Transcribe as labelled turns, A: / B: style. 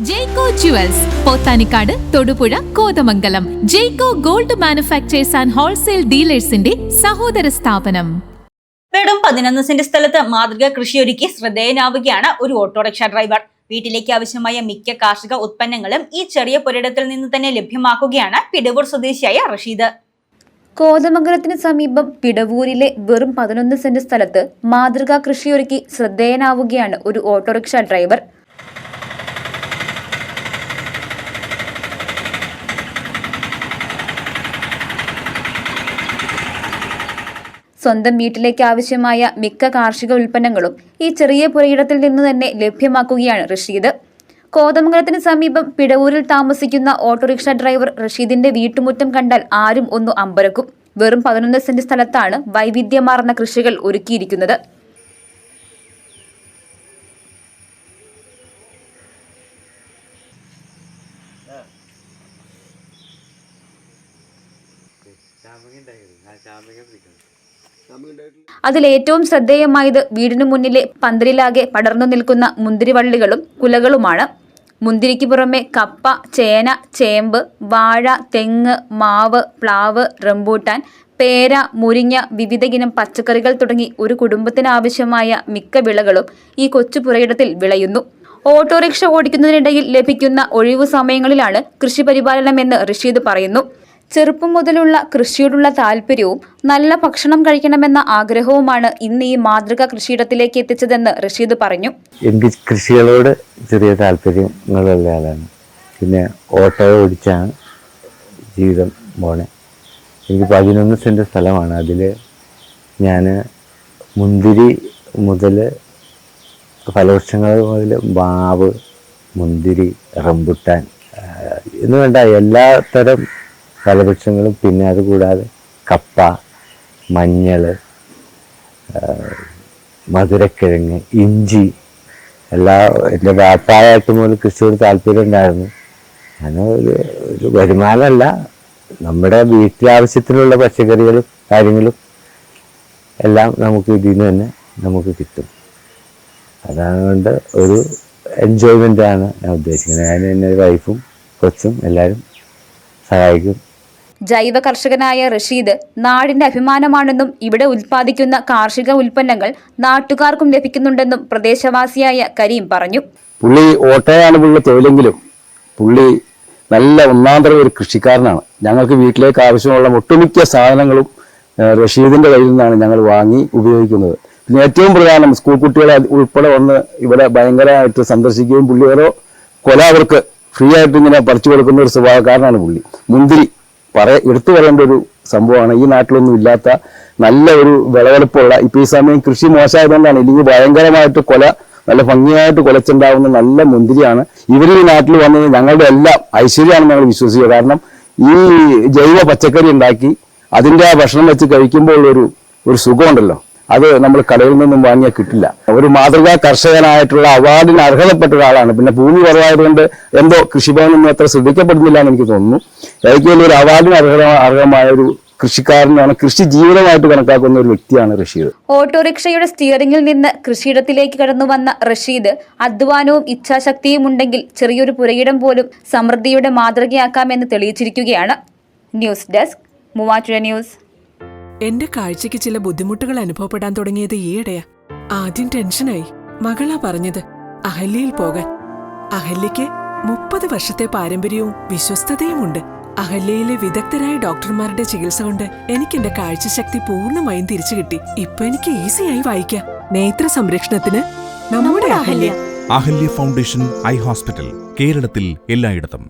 A: Jaico jewels Pothanicad, Thodupuzha, Kothamangalam. Jaico gold manufacturers and wholesale ഡീലേഴ്സിന്റെ സഹോദര സ്ഥാപനം.
B: വെറും 11 സെന്റ് സ്ഥലത്ത് മാതൃക കൃഷിയൊരുക്കി ശ്രദ്ധേയനാവുകയാണ് ഒരു ഓട്ടോറിക്ഷ ഡ്രൈവർ. വീട്ടിലേക്ക് ആവശ്യമായ മിക്ക കാർഷിക ഉത്പന്നങ്ങളും ഈ ചെറിയ പുരയിടത്തിൽ നിന്ന് തന്നെ ലഭ്യമാക്കുകയാണ് പിടവൂർ സ്വദേശിയായ റഷീദ്.
C: കോതമംഗലത്തിന് സമീപം പിടവൂരിലെ വെറും 11 സെന്റ് സ്ഥലത്ത് മാതൃകാ കൃഷിയൊരുക്കി ശ്രദ്ധേയനാവുകയാണ് ഒരു ഓട്ടോറിക്ഷ ഡ്രൈവർ. സ്വന്തം വീട്ടിലേക്ക് ആവശ്യമായ മിക്ക കാർഷിക ഉൽപ്പന്നങ്ങളും ഈ ചെറിയ പുരയിടത്തിൽ നിന്ന് തന്നെ ലഭ്യമാക്കുകയാണ് റഷീദ്. കോതമംഗലത്തിന് സമീപം പിടവൂരിൽ താമസിക്കുന്ന ഓട്ടോറിക്ഷ ഡ്രൈവർ റഷീദിന്റെ വീട്ടുമുറ്റം കണ്ടാൽ ആരും ഒന്ന് അമ്പരക്കും. വെറും 11 സെന്റ് സ്ഥലത്താണ് വൈവിധ്യമാർന്ന കൃഷികൾ ഒരുക്കിയിരിക്കുന്നത്. അതിലേറ്റവും ശ്രദ്ധേയമായത് വീടിനു മുന്നിലെ പന്തലിലാകെ പടർന്നു നിൽക്കുന്ന മുന്തിരിവള്ളികളും കുലകളുമാണ്. മുന്തിരിക്ക് പുറമെ കപ്പ, ചേന, ചേമ്പ്, വാഴ, തെങ്ങ്, മാവ്, പ്ലാവ്, റംബൂട്ടാൻ, പേര, മുരിങ്ങ, വിവിധ ഇനം പച്ചക്കറികൾ തുടങ്ങി ഒരു കുടുംബത്തിനാവശ്യമായ മിക്ക വിളകളും ഈ കൊച്ചു പുരയിടത്തിൽ വിളയുന്നു. ഓട്ടോറിക്ഷ ഓടിക്കുന്നതിനിടയിൽ ലഭിക്കുന്ന ഒഴിവു സമയങ്ങളിലാണ് കൃഷിപരിപാലനമെന്ന് റഷീദ് പറയുന്നു. ചെറുപ്പം മുതലുള്ള കൃഷിയോടുള്ള താല്പര്യവും നല്ല ഭക്ഷണം കഴിക്കണമെന്ന ആഗ്രഹവുമാണ് ഇന്ന് ഈ മാതൃക കൃഷിയിടത്തിലേക്ക് എത്തിച്ചതെന്ന് റഷീദ് പറഞ്ഞു.
D: എനിക്ക് കൃഷികളോട് ചെറിയ താല്പര്യങ്ങളുള്ള ആളാണ്. പിന്നെ ഓട്ടോ ഓടിച്ചാണ് ജീവിതം പോണേ. എനിക്ക് 11 സെന്റ് സ്ഥലമാണ്. അതിൽ ഞാൻ മുന്തിരി മുതൽ ഫലവൃക്ഷങ്ങൾ മുതൽ മാവ്, മുന്തിരി, റംബുട്ടാൻ എന്ന് വേണ്ട എല്ലാ തരം ഫലവൃക്ഷങ്ങളും, പിന്നെ അതുകൂടാതെ കപ്പ, മഞ്ഞൾ, മധുരക്കിഴങ്ങ്, ഇഞ്ചി എൻ്റെ വ്യാപാരമായിട്ട് മുതൽ കൃഷിയോട് താല്പര്യം ഉണ്ടായിരുന്നു. ഞാൻ ഒരു വരുമാനമല്ല, നമ്മുടെ വീട്ടിലാവശ്യത്തിനുള്ള പച്ചക്കറികളും കാര്യങ്ങളും എല്ലാം നമുക്ക് ഇതിൽ നിന്ന് തന്നെ നമുക്ക് കിട്ടും. അതുകൊണ്ട് ഒരു എൻജോയ്മെൻ്റാണ് ഞാൻ ഉദ്ദേശിക്കുന്നത്. ഞാൻ എൻ്റെ വൈഫും കൊച്ചും എല്ലാവരും സഹായിക്കും.
C: ജൈവ കർഷകനായ റഷീദ് നാടിന്റെ അഭിമാനമാണെന്നും ഇവിടെ ഉൽപ്പാദിക്കുന്ന കാർഷിക ഉൽപ്പന്നങ്ങൾ നാട്ടുകാർക്കും ലഭിക്കുന്നുണ്ടെന്നും പ്രദേശവാസിയായ കരീം പറഞ്ഞു.
E: പുള്ളി ഓട്ടോയാണ് പുള്ളി തൊഴിലെങ്കിലും പുള്ളി നല്ല ഒന്നാന്തരം ഒരു കൃഷിക്കാരനാണ്. ഞങ്ങൾക്ക് വീട്ടിലേക്ക് ആവശ്യമുള്ള ഒട്ടുമിക്ക സാധനങ്ങളും റഷീദിന്റെ കയ്യിൽ നിന്നാണ് ഞങ്ങൾ വാങ്ങി ഉപയോഗിക്കുന്നത്. പിന്നെ ഏറ്റവും പ്രധാനം സ്കൂൾ കുട്ടികളെ ഉൾപ്പെടെ വന്ന് ഇവിടെ ഭയങ്കരമായിട്ട് സന്ദർശിക്കുകയും പുള്ളി ഓരോ കൊല അവർക്ക് ഫ്രീ ആയിട്ട് ഇങ്ങനെ പറിച്ചു കൊടുക്കുന്ന ഒരു സ്വഭാവക്കാരനാണ് പുള്ളി. മുന്തിരി എടുത്തു പറയേണ്ട ഒരു സംഭവമാണ്. ഈ നാട്ടിലൊന്നും ഇല്ലാത്ത നല്ല ഒരു വിളവെടുപ്പുള്ള, ഇപ്പൊ ഈ സമയം കൃഷി മോശമായതുകൊണ്ടാണ്, ഇല്ലെങ്കിൽ ഭയങ്കരമായിട്ട് നല്ല ഭംഗിയായിട്ട് കൊലച്ചുണ്ടാവുന്ന നല്ല മുന്തിരിയാണ്. ഇവർ ഈ നാട്ടിൽ വന്നത് ഞങ്ങളുടെ എല്ലാം ഐശ്വര്യമാണെന്ന് ഞങ്ങൾ വിശ്വസിക്കുക. കാരണം ഈ ജൈവ പച്ചക്കറി ഉണ്ടാക്കി അതിൻ്റെ ആ ഭക്ഷണം വെച്ച് കഴിക്കുമ്പോൾ ഒരു സുഖമുണ്ടല്ലോ, അത് നമ്മൾ കടയിൽ നിന്നും വാങ്ങിയാൽ കിട്ടില്ല. ഒരു മാതൃകാ കർഷകനായിട്ടുള്ള അവാർഡിന് അർഹതപ്പെട്ട ഒരാളാണ്. പിന്നെ ഭൂമി കുറവായതുകൊണ്ട് എന്തോ കൃഷിഭവനൊന്നും അത്ര ശ്രദ്ധിക്കപ്പെടുന്നില്ല എന്ന് എനിക്ക് തോന്നുന്നു. എനിക്ക് വലിയൊരു അവാർഡിന് അർഹമായ ഒരു കൃഷിക്കാരനാണ്, കൃഷി ജീവിതമായിട്ട് കണക്കാക്കുന്ന ഒരു വ്യക്തിയാണ് റഷീദ്.
C: ഓട്ടോറിക്ഷയുടെ സ്റ്റിയറിംഗിൽ നിന്ന് കൃഷിയിടത്തിലേക്ക് കടന്നു വന്ന റഷീദ് അധ്വാനവും ഇച്ഛാശക്തിയും ഉണ്ടെങ്കിൽ ചെറിയൊരു പുരയിടം പോലും സമൃദ്ധിയുടെ മാതൃകയാക്കാമെന്ന് തെളിയിച്ചിരിക്കുകയാണ്. News desk, Muvattupuzha news.
F: എന്റെ കാഴ്ചയ്ക്ക് ചില ബുദ്ധിമുട്ടുകൾ അനുഭവപ്പെടാൻ തുടങ്ങിയത് ഈയിടെയാ. ആദ്യം ടെൻഷനായി. മകളാ പറഞ്ഞത് അഹല്യയിൽ പോകാൻ. അഹല്യയ്ക്ക് 30 വർഷത്തെ പാരമ്പര്യവും വിശ്വസ്തതയുമുണ്ട്. അഹല്യയിലെ വിദഗ്ധരായ ഡോക്ടർമാരുടെ ചികിത്സ കൊണ്ട് എനിക്ക് എന്റെ കാഴ്ചശക്തി പൂർണ്ണമായും തിരിച്ചു കിട്ടി. ഇപ്പൊ എനിക്ക് ഈസിയായി വായിക്കാം. നേത്ര സംരക്ഷണത്തിന് നമ്മുടെ Ahalya.
G: Ahalya foundation eye hospital, കേരളത്തിൽ എല്ലായിടത്തും.